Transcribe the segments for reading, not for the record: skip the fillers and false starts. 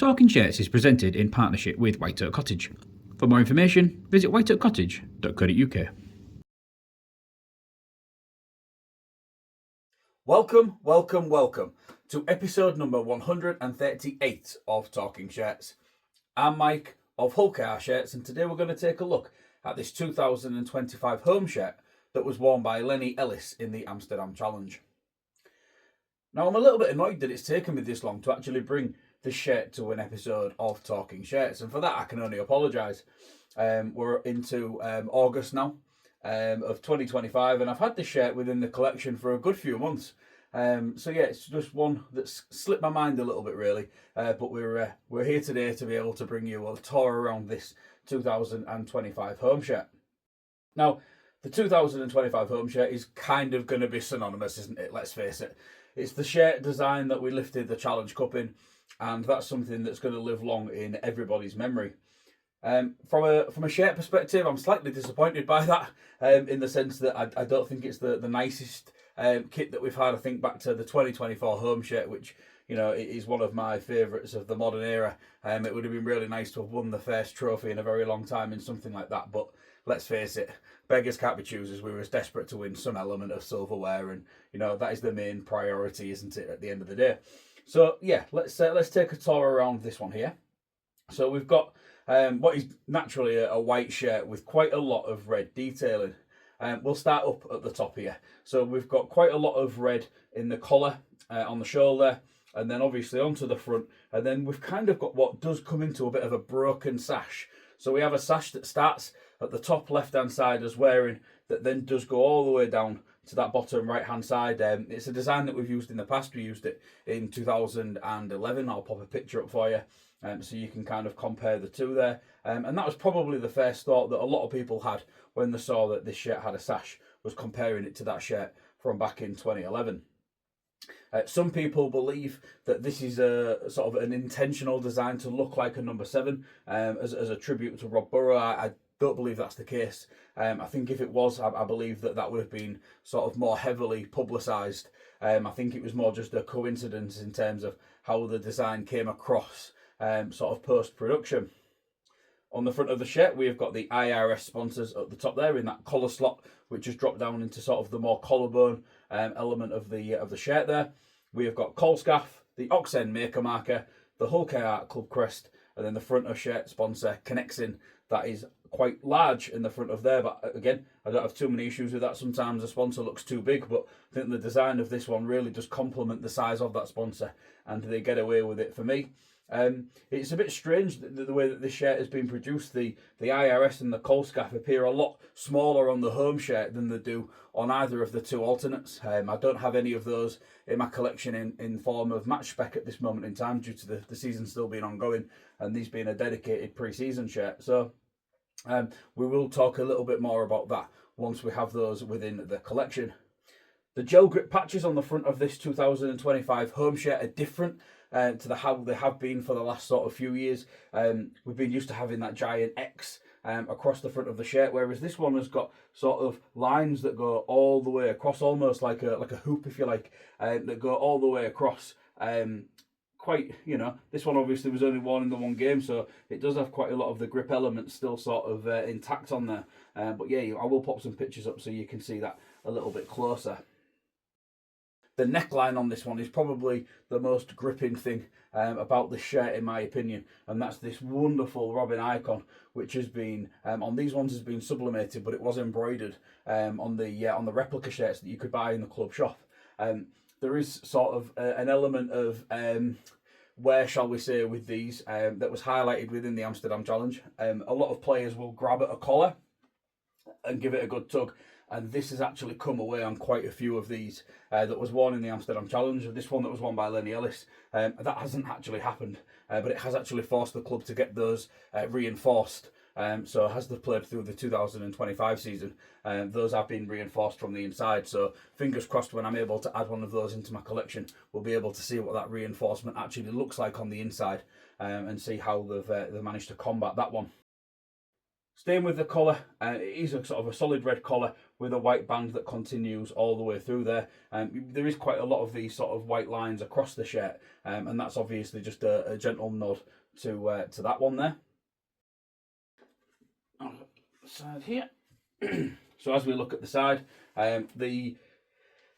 Talking Shirts is presented in partnership with White Oak Cottage. For more information, visit whiteoakcottage.co.uk. Welcome to episode number 138 of Talking Shirts. I'm Mike of Hull Car Shirts, and today we're going to take a look at this 2025 home shirt that was worn by Lennie Ellis in the Amsterdam Challenge. Now, I'm a little bit annoyed that it's taken me this long to actually bring this shirt to an episode of Talking Shirts, and for that I can only apologise. We're into August now of 2025, and I've had this shirt within the collection for a good few months. So yeah, it's just one that's slipped my mind a little bit really, but we're here today to be able to bring you a tour around this 2025 home shirt. Now, the 2025 home shirt is kind of going to be synonymous, isn't it? Let's face it. It's the shirt design that we lifted the Challenge Cup in, and that's something that's going to live long in everybody's memory. From a shirt perspective, I'm slightly disappointed by that, in the sense that I don't think it's the nicest kit that we've had. I think back to the 2024 home shirt, which, you know, it is one of my favourites of the modern era. It would have been really nice to have won the first trophy in a very long time in something like that, but let's face it, beggars can't be choosers. We were as desperate to win some element of silverware, and you know that is the main priority, isn't it, at the end of the day? So yeah, let's take a tour around this one here. So we've got what is naturally a white shirt with quite a lot of red detailing. We'll start up at the top here. So we've got quite a lot of red in the collar, on the shoulder, and then obviously onto the front. And then we've kind of got what does come into a bit of a broken sash. So we have a sash that starts at the top left-hand side as wearing, that then does go all the way down to that bottom right-hand side. It's a design that we've used in the past. We used it in 2011. I'll pop a picture up for you, so you can kind of compare the two there. And that was probably the first thought that a lot of people had when they saw that this shirt had a sash, was comparing it to that shirt from back in 2011. Some people believe that this is a sort of an intentional design to look like a number 7, as a tribute to Rob Burrow. I don't believe that's the case. I think if it was, I believe that would have been sort of more heavily publicised. I think it was more just a coincidence in terms of how the design came across, sort of post-production. On the front of the shirt, we've got the IRS sponsors at the top there in that collar slot, which has dropped down into sort of the more collarbone element of the shirt there. We have got Colscaff, the Oxen maker marker, the Hull Car Club crest, and then the front of shirt sponsor Connexin. That is quite large in the front of there, but again, I don't have too many issues with that. Sometimes the sponsor looks too big, but I think the design of this one really does complement the size of that sponsor, and they get away with it for me. It's a bit strange the way that this shirt has been produced. The IRS and the Colscaff appear a lot smaller on the home shirt than they do on either of the two alternates. I don't have any of those in my collection in form of match spec at this moment in time, due to the season still being ongoing and these being a dedicated pre-season shirt. So we will talk a little bit more about that once we have those within the collection. The gel grip patches on the front of this 2025 home shirt are different to how they have been for the last sort of few years. We've been used to having that giant X across the front of the shirt, whereas this one has got sort of lines that go all the way across, almost like a hoop, if you like, that go all the way across. Quite, you know, this one obviously was only worn in the one game, so it does have quite a lot of the grip elements still sort of intact on there. But yeah, I will pop some pictures up so you can see that a little bit closer. The neckline on this one is probably the most gripping thing about this shirt, in my opinion, and that's this wonderful Robin icon, which has been on these ones has been sublimated, but it was embroidered on the replica shirts that you could buy in the club shop. There is sort of an element of where shall we say with these that was highlighted within the Amsterdam Challenge. A lot of players will grab at a collar and give it a good tug, and this has actually come away on quite a few of these that was worn in the Amsterdam Challenge. This one that was worn by Lennie Ellis, that hasn't actually happened, but it has actually forced the club to get those reinforced. So as they've played through the 2025 season, those have been reinforced from the inside. So fingers crossed, when I'm able to add one of those into my collection, we'll be able to see what that reinforcement actually looks like on the inside, and see how they've managed to combat that one. Staying with the colour, it is a sort of a solid red colour with a white band that continues all the way through there. There is quite a lot of these sort of white lines across the shirt, and that's obviously just a gentle nod to that one there. On the side here. So as we look at the side, I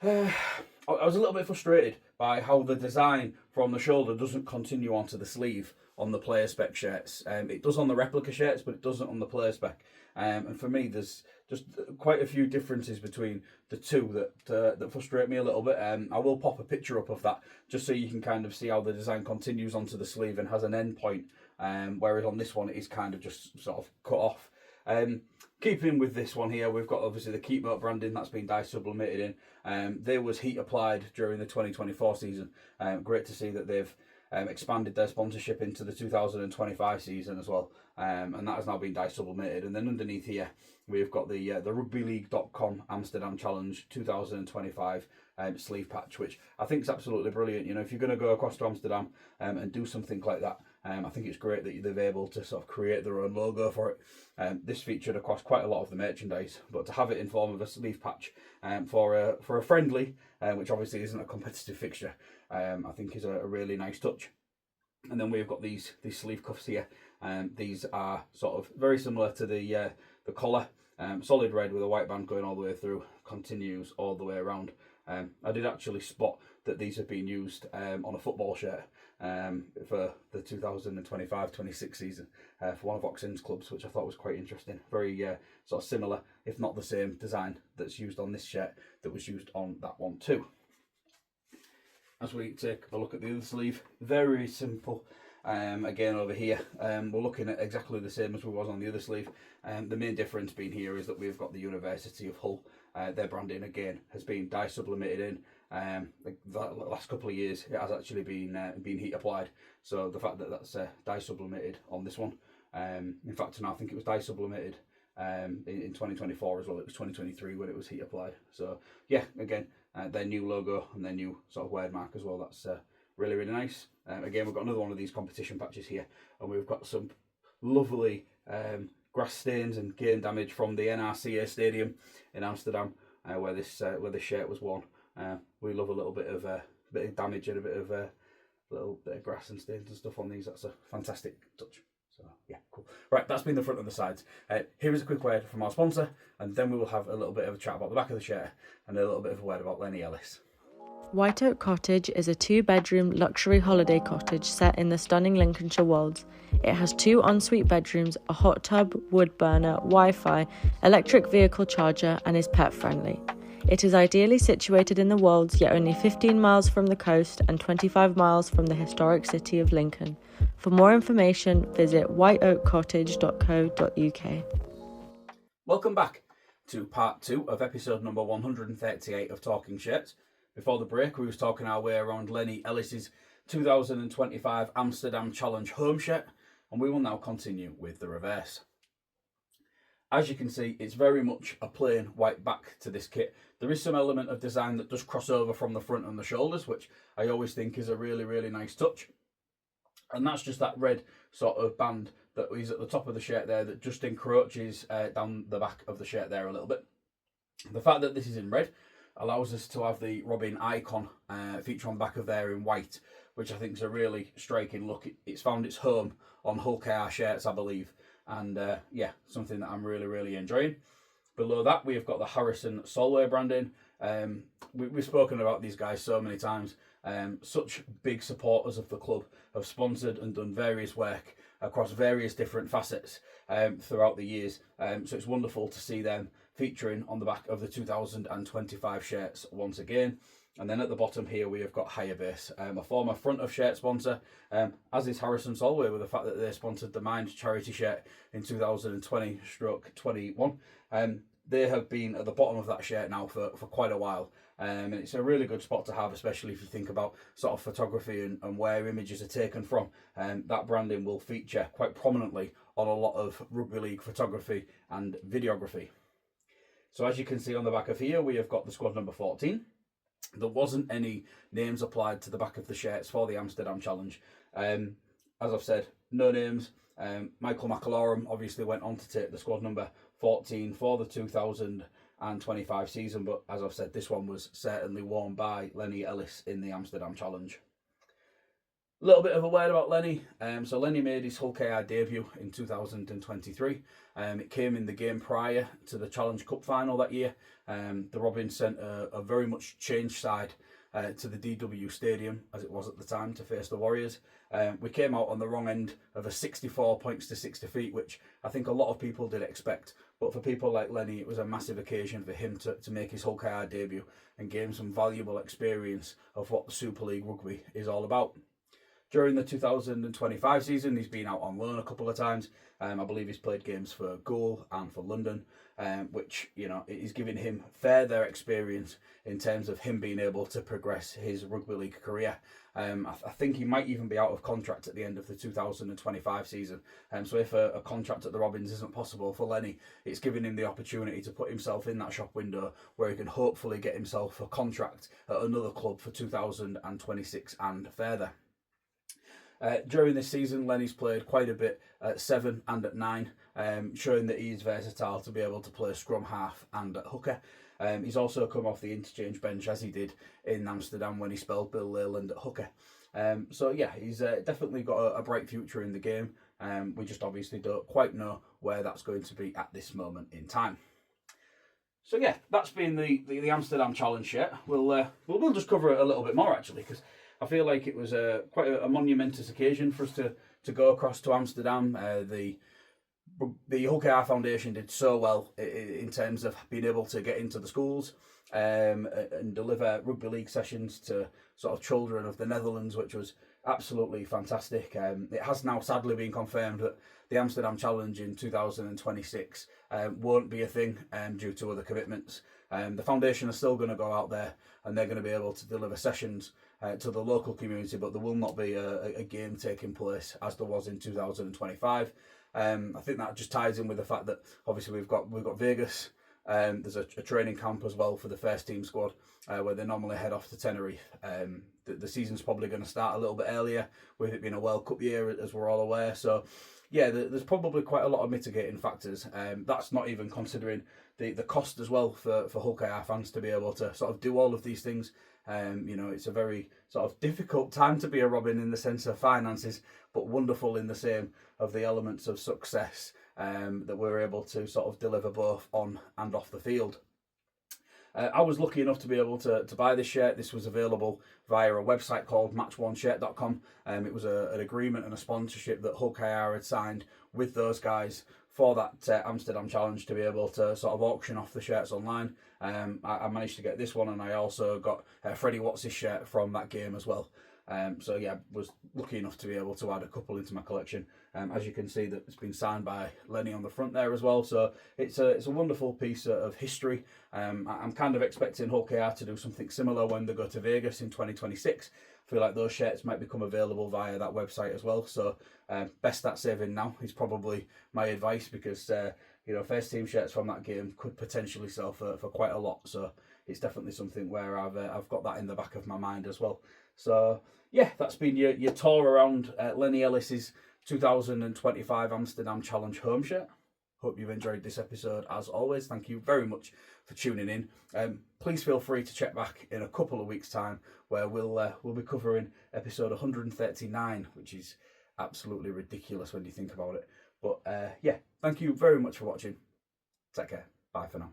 was a little bit frustrated by how the design from the shoulder doesn't continue onto the sleeve on the player spec shirts. It does on the replica shirts, but it doesn't on the player spec. And for me, there's just quite a few differences between the two that frustrate me a little bit. I will pop a picture up of that just so you can kind of see how the design continues onto the sleeve and has an end point. Whereas on this one, it is kind of just sort of cut off. Keeping with this one here, we've got obviously the Keep Moat branding that's been dye sublimated in. There was heat applied during the 2024 season. Great to see that they've expanded their sponsorship into the 2025 season as well, and that has now been dye sublimated. And then underneath here we've got the rugbyleague.com Amsterdam Challenge 2025 sleeve patch, which I think is absolutely brilliant. You know, if you're going to go across to Amsterdam and do something like that, I think it's great that they've able to sort of create their own logo for it. This featured across quite a lot of the merchandise, but to have it in form of a sleeve patch for a friendly, which obviously isn't a competitive fixture, I think is a really nice touch. And then we've got these sleeve cuffs here. These are sort of very similar to the collar, solid red with a white band going all the way through, continues all the way around. I did actually spot that these have been used on a football shirt for the 2025-26 season for one of Oxen's clubs, which I thought was quite interesting. Very sort of similar, if not the same design that's used on this shirt that was used on that one too. As we take a look at the other sleeve, very simple. Again over here, we're looking at exactly the same as we was on the other sleeve. The main difference being here is that we've got the University of Hull. Their branding again has been dye sublimated in. The last couple of years it has actually been heat applied, so the fact that that's dye sublimated on this one, in fact no, I think it was dye sublimated in 2024 as well. It was 2023 when it was heat applied. So yeah, again, their new logo and their new sort of word mark as well, that's really nice. Again, we've got another one of these competition patches here, and we've got some lovely grass stains and game damage from the NRCA Stadium in Amsterdam, where this shirt was worn. We love a little bit of damage and a little bit of grass and stains and stuff on these. That's a fantastic touch. So yeah, cool. Right, that's been the front and the sides. Here is a quick word from our sponsor, and then we will have a little bit of a chat about the back of the shirt and a little bit of a word about Lennie Ellis. White Oak Cottage is a 2-bedroom luxury holiday cottage set in the stunning Lincolnshire Wolds. It has 2 ensuite bedrooms, a hot tub, wood burner, Wi-Fi, electric vehicle charger, and is pet friendly. It is ideally situated in the Wolds, yet only 15 miles from the coast and 25 miles from the historic city of Lincoln. For more information, visit whiteoakcottage.co.uk. Welcome back to part 2 of episode number 138 of Talking Shirts. Before the break, we was talking our way around Lennie Ellis's 2025 Amsterdam Challenge home shirt, and we will now continue with the reverse. As you can see, it's very much a plain white back to this kit. There is some element of design that does cross over from the front and the shoulders, which I always think is a really nice touch. And that's just that red sort of band that is at the top of the shirt there that just encroaches down the back of the shirt there a little bit. The fact that this is in red allows us to have the Robin icon feature on the back of there in white, which I think is a really striking look. It's found its home on Hull KR shirts, I believe, and yeah, something that I'm really enjoying. Below that, we've got the Harrison Solway branding. We've spoken about these guys so many times. Such big supporters of the club, have sponsored and done various work across various different facets throughout the years. So it's wonderful to see them featuring on the back of the 2025 shirts once again. And then at the bottom here we have got Higher Base, a former front of shirt sponsor, as is Harrison Solway, with the fact that they sponsored the Mind charity shirt in 2020-21. They have been at the bottom of that shirt now for quite a while, and it's a really good spot to have, especially if you think about sort of photography and where images are taken from. That branding will feature quite prominently on a lot of rugby league photography and videography. So as you can see on the back of here, we have got the squad number 14. There wasn't any names applied to the back of the shirts for the Amsterdam Challenge. as I've said, no names. Michael McAlorum obviously went on to take the squad number 14 for the 2025 season, but as I've said, this one was certainly worn by Lennie Ellis in the Amsterdam Challenge. A little bit of a word about Lennie. So Lennie made his Hull KR debut in 2023. It came in the game prior to the Challenge Cup final that year. The Robins sent a very much changed side to the NRCA Stadium, as it was at the time, to face the Warriors. We came out on the wrong end of a 64 points to 60 feet, which I think a lot of people did expect. But for people like Lennie, it was a massive occasion for him to make his Hull KR debut and gain some valuable experience of what the Super League rugby is all about. During the 2025 season, he's been out on loan a couple of times. I believe he's played games for Goal and for London, which, you know, is giving him further experience in terms of him being able to progress his rugby league career. I think he might even be out of contract at the end of the 2025 season. So if a contract at the Robins isn't possible for Lennie, it's giving him the opportunity to put himself in that shop window where he can hopefully get himself a contract at another club for 2026 and further. During this season, Lennie's played quite a bit at 7 and at 9, showing that he is versatile to be able to play scrum half and at hooker. He's also come off the interchange bench, as he did in Amsterdam when he spelled Bill Leyland at hooker. So yeah, he's definitely got a bright future in the game. We just obviously don't quite know where that's going to be at this moment in time. So yeah, that's been the Amsterdam Challenge shirt. We'll just cover it a little bit more actually, because I feel like it was quite a monumentous occasion for us to go across to Amsterdam. The Hull KR Foundation did so well in terms of being able to get into the schools and deliver rugby league sessions to sort of children of the Netherlands, which was absolutely fantastic. It has now sadly been confirmed that the Amsterdam Challenge in 2026 won't be a thing due to other commitments. The foundation are still going to go out there and they're going to be able to deliver sessions to the local community, but there will not be a game taking place as there was in 2025. I think that just ties in with the fact that obviously we've got Vegas. There's a training camp as well for the first team squad where they normally head off to Tenerife. The season's probably going to start a little bit earlier with it being a World Cup year, as we're all aware. So yeah, there's probably quite a lot of mitigating factors. That's not even considering the cost as well for Hull KR fans to be able to sort of do all of these things. You know, it's a very sort of difficult time to be a Robin in the sense of finances, but wonderful in the same of the elements of success that we're able to sort of deliver both on and off the field. I was lucky enough to be able to buy this shirt. This was available via a website called match1shirt.com. It was an agreement and a sponsorship that Hull KR had signed with those guys for that Amsterdam Challenge to be able to sort of auction off the shirts online. I managed to get this one, and I also got Freddie Watts' shirt from that game as well. So yeah, was lucky enough to be able to add a couple into my collection. As you can see, that it's been signed by Lennie on the front there as well. So it's a wonderful piece of history. I'm kind of expecting Hull KR to do something similar when they go to Vegas in 2026. I feel like those shirts might become available via that website as well. So best start saving now is probably my advice, because you know, first team shirts from that game could potentially sell for quite a lot. So it's definitely something where I've got that in the back of my mind as well. So yeah, that's been your tour around Lennie Ellis's 2025 Amsterdam Challenge home shirt. Hope you've enjoyed this episode as always. Thank you very much for tuning in. Please feel free to check back in a couple of weeks' time where we'll be covering episode 139, which is absolutely ridiculous when you think about it. But yeah, thank you very much for watching. Take care. Bye for now.